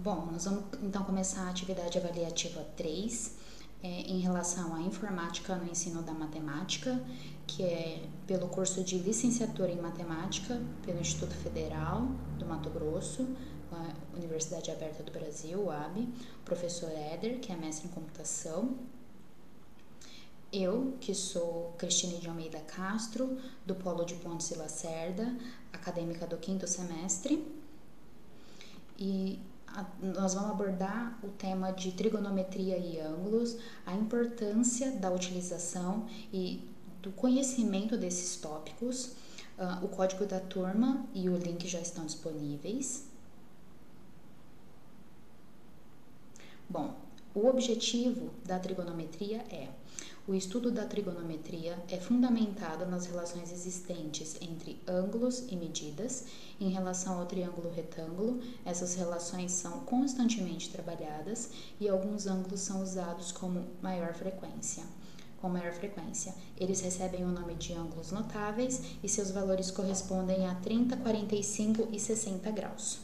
Bom, nós vamos então começar a atividade avaliativa 3, em relação à informática no ensino da matemática, que é pelo curso de licenciatura em matemática pelo Instituto Federal do Mato Grosso, a Universidade Aberta do Brasil, UAB, professor Éder, que é mestre em computação. Eu, que sou Cristine de Almeida Castro, do Polo de Pontes e Lacerda, acadêmica do 5º semestre. E nós vamos abordar o tema de trigonometria e ângulos, a importância da utilização e do conhecimento desses tópicos. O código da turma e o link já estão disponíveis. Bom, o objetivo da trigonometria é: o estudo da trigonometria é fundamentado nas relações existentes entre ângulos e medidas. Em relação ao triângulo retângulo, essas relações são constantemente trabalhadas e alguns ângulos são usados com maior frequência. Eles recebem o nome de ângulos notáveis e seus valores correspondem a 30, 45 e 60 graus.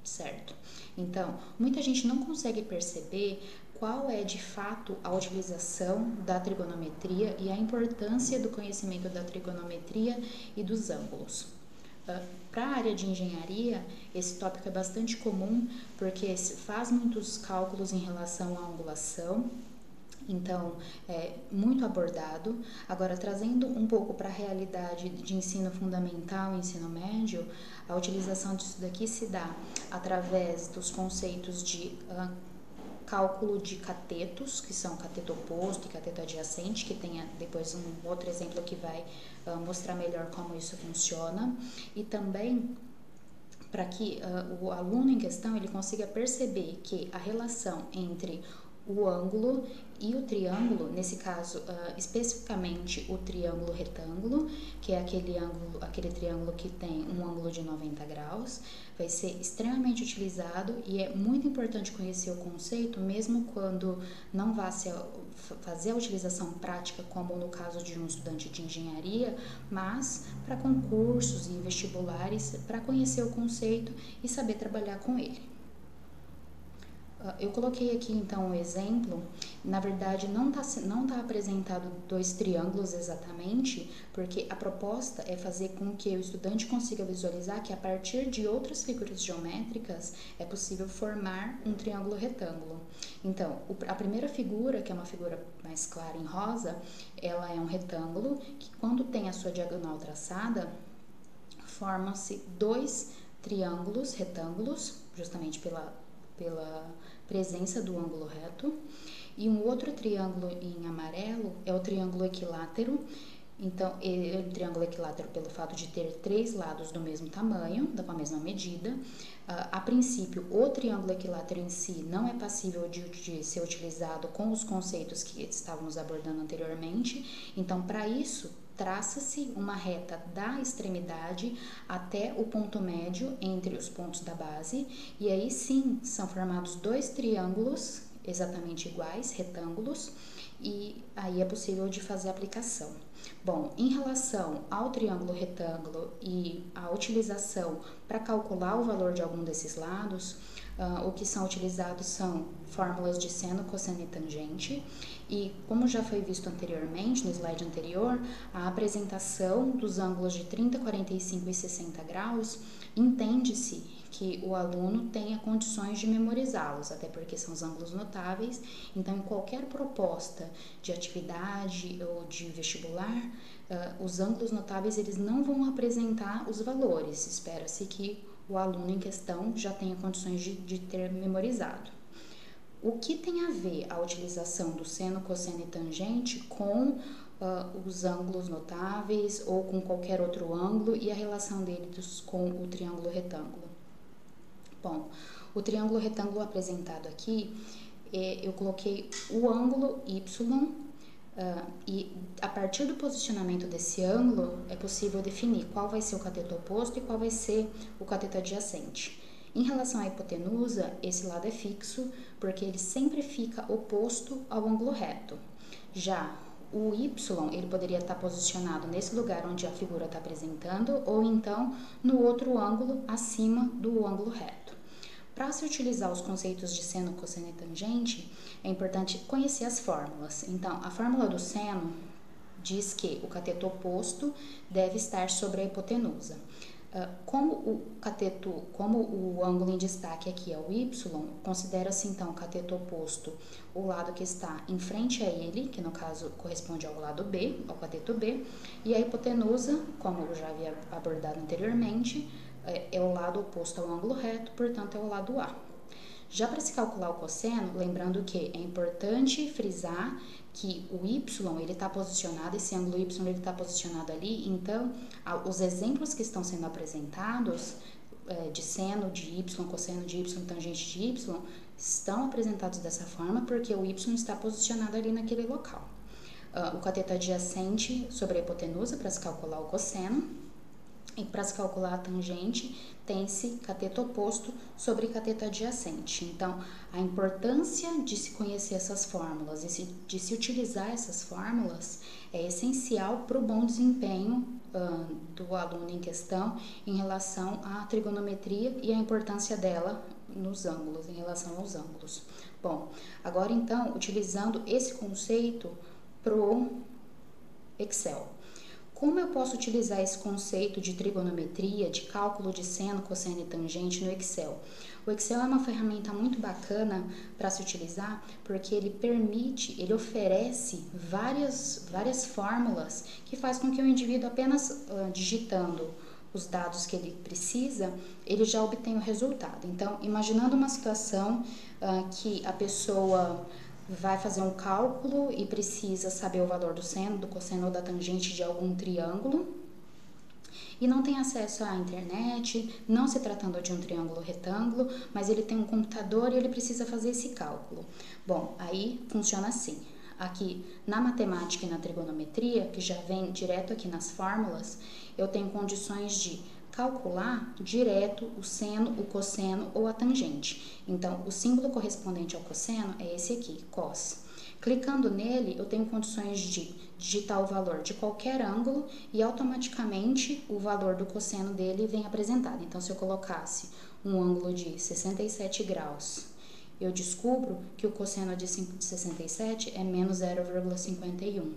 Certo? Então, muita gente não consegue perceber qual é de fato a utilização da trigonometria e a importância do conhecimento da trigonometria e dos ângulos. Para a área de engenharia, esse tópico é bastante comum porque faz muitos cálculos em relação à angulação. Então, é muito abordado. Agora, trazendo um pouco para a realidade de ensino fundamental e ensino médio, a utilização disso daqui se dá através dos conceitos de cálculo de catetos, que são cateto oposto e cateto adjacente, que tem depois um outro exemplo que vai mostrar melhor como isso funciona, e também para que o aluno em questão ele consiga perceber que a relação entre o ângulo e o triângulo, nesse caso especificamente o triângulo retângulo, que é aquele triângulo que tem um ângulo de 90 graus, vai ser extremamente utilizado e é muito importante conhecer o conceito, mesmo quando não vá fazer a utilização prática, como no caso de um estudante de engenharia, mas para concursos e vestibulares, para conhecer o conceito e saber trabalhar com ele. Eu coloquei aqui então um exemplo. Na verdade não tá apresentado dois triângulos exatamente, porque a proposta é fazer com que o estudante consiga visualizar que a partir de outras figuras geométricas é possível formar um triângulo retângulo. Então, a primeira figura, que é uma figura mais clara em rosa, ela é um retângulo que, quando tem a sua diagonal traçada, formam-se dois triângulos retângulos, justamente pela presença do ângulo reto, e um outro triângulo em amarelo é o triângulo equilátero. Então, é um triângulo equilátero pelo fato de ter três lados do mesmo tamanho, com a mesma medida. A princípio, o triângulo equilátero em si não é passível de ser utilizado com os conceitos que estávamos abordando anteriormente. Então, para isso, traça-se uma reta da extremidade até o ponto médio entre os pontos da base, e aí sim são formados dois triângulos exatamente iguais, retângulos, e aí é possível de fazer a aplicação. Bom, em relação ao triângulo retângulo e a utilização para calcular o valor de algum desses lados, o que são utilizados são fórmulas de seno, cosseno e tangente, e como já foi visto anteriormente, no slide anterior, a apresentação dos ângulos de 30, 45 e 60 graus, entende-se que o aluno tenha condições de memorizá-los, até porque são os ângulos notáveis. Então, em qualquer proposta de atividade ou de vestibular, os ângulos notáveis eles não vão apresentar os valores. Espera-se que o aluno em questão já tenha condições de ter memorizado. O que tem a ver a utilização do seno, cosseno e tangente com os ângulos notáveis ou com qualquer outro ângulo e a relação deles com o triângulo retângulo? Bom, o triângulo retângulo apresentado aqui, eu coloquei o ângulo Y e a partir do posicionamento desse ângulo é possível definir qual vai ser o cateto oposto e qual vai ser o cateto adjacente. Em relação à hipotenusa, esse lado é fixo porque ele sempre fica oposto ao ângulo reto. Já o Y, ele poderia estar posicionado nesse lugar onde a figura está apresentando ou então no outro ângulo acima do ângulo reto. Para se utilizar os conceitos de seno, cosseno e tangente, é importante conhecer as fórmulas. Então, a fórmula do seno diz que o cateto oposto deve estar sobre a hipotenusa. Como o ângulo em destaque aqui é o y, considera-se então o cateto oposto o lado que está em frente a ele, que no caso corresponde ao lado B, ao cateto B, e a hipotenusa, como eu já havia abordado anteriormente, é o lado oposto ao ângulo reto, portanto é o lado A. Já para se calcular o cosseno, lembrando que é importante frisar que o y ele está posicionado, esse ângulo y ele está posicionado ali, então os exemplos que estão sendo apresentados de seno de y, cosseno de y, tangente de y, estão apresentados dessa forma porque o y está posicionado ali naquele local. O cateto adjacente sobre a hipotenusa para se calcular o cosseno. E para se calcular a tangente, tem-se cateto oposto sobre cateto adjacente. Então, a importância de se conhecer essas fórmulas e de se utilizar essas fórmulas é essencial para o bom desempenho do aluno em questão em relação à trigonometria e a importância dela nos ângulos, em relação aos ângulos. Bom, agora então, utilizando esse conceito para o Excel. Como eu posso utilizar esse conceito de trigonometria, de cálculo de seno, cosseno e tangente no Excel? O Excel é uma ferramenta muito bacana para se utilizar porque ele oferece várias fórmulas que faz com que o indivíduo apenas digitando os dados que ele precisa, ele já obtenha o resultado. Então, imaginando uma situação que a pessoa vai fazer um cálculo e precisa saber o valor do seno, do cosseno ou da tangente de algum triângulo e não tem acesso à internet, não se tratando de um triângulo retângulo, mas ele tem um computador e ele precisa fazer esse cálculo. Bom, aí funciona assim. Aqui na matemática e na trigonometria, que já vem direto aqui nas fórmulas, eu tenho condições de calcular direto o seno, o cosseno ou a tangente. Então, o símbolo correspondente ao cosseno é esse aqui, cos. Clicando nele, eu tenho condições de digitar o valor de qualquer ângulo e automaticamente o valor do cosseno dele vem apresentado. Então, se eu colocasse um ângulo de 67 graus, eu descubro que o cosseno de 67 é menos 0,51.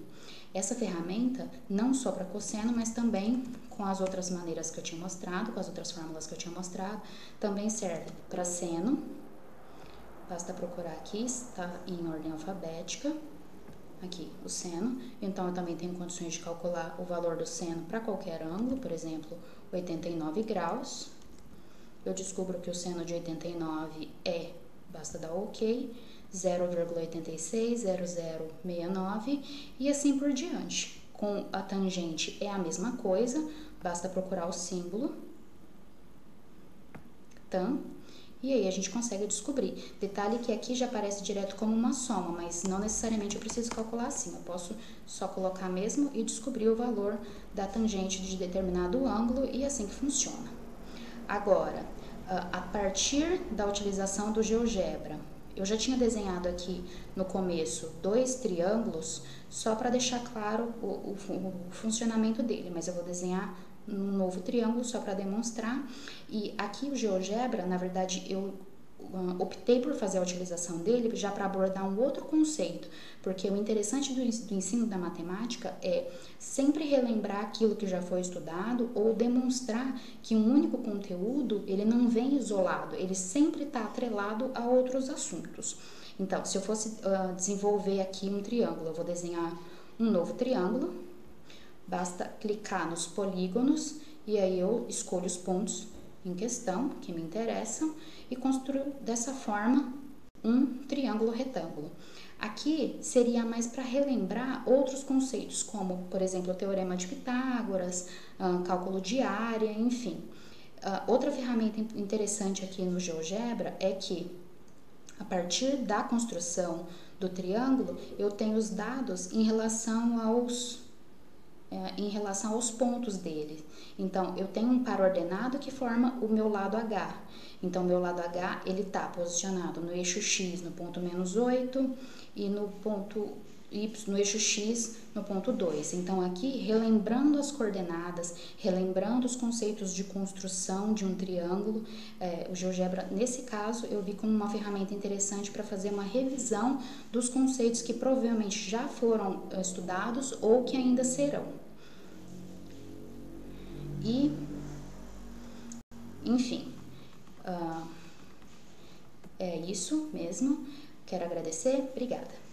Essa ferramenta, não só para cosseno, mas também com as outras maneiras que eu tinha mostrado, com as outras fórmulas que eu tinha mostrado, também serve para seno. Basta procurar aqui, está em ordem alfabética, aqui o seno. Então, eu também tenho condições de calcular o valor do seno para qualquer ângulo, por exemplo, 89 graus. Eu descubro que o seno de 89 basta dar OK, 0,86, 0069 e assim por diante. Com a tangente é a mesma coisa, basta procurar o símbolo tan e aí a gente consegue descobrir. Detalhe que aqui já aparece direto como uma soma, mas não necessariamente eu preciso calcular assim, eu posso só colocar mesmo e descobrir o valor da tangente de determinado ângulo e assim que funciona. Agora, a partir da utilização do GeoGebra, eu já tinha desenhado aqui no começo 2 triângulos, só para deixar claro o funcionamento dele, mas eu vou desenhar um novo triângulo só para demonstrar. E aqui o GeoGebra, na verdade, eu optei por fazer a utilização dele já para abordar um outro conceito, porque o interessante do ensino da matemática é sempre relembrar aquilo que já foi estudado ou demonstrar que um único conteúdo ele não vem isolado, ele sempre está atrelado a outros assuntos. Então, se eu fosse desenvolver aqui um triângulo, eu vou desenhar um novo triângulo, basta clicar nos polígonos e aí eu escolho os pontos em questão que me interessam e construo dessa forma um triângulo retângulo. Aqui seria mais para relembrar outros conceitos, como, por exemplo, o teorema de Pitágoras, cálculo de área, enfim. Outra ferramenta interessante aqui no GeoGebra é que, a partir da construção do triângulo, eu tenho os dados em relação aos pontos dele. Então, eu tenho um par ordenado que forma o meu lado H. Então, o meu lado H, ele está posicionado no eixo X, no ponto -8, e no ponto no eixo X no ponto 2. Então, aqui, relembrando as coordenadas, relembrando os conceitos de construção de um triângulo, o GeoGebra, nesse caso, eu vi como uma ferramenta interessante para fazer uma revisão dos conceitos que provavelmente já foram estudados ou que ainda serão. E, enfim, é isso mesmo. Quero agradecer. Obrigada.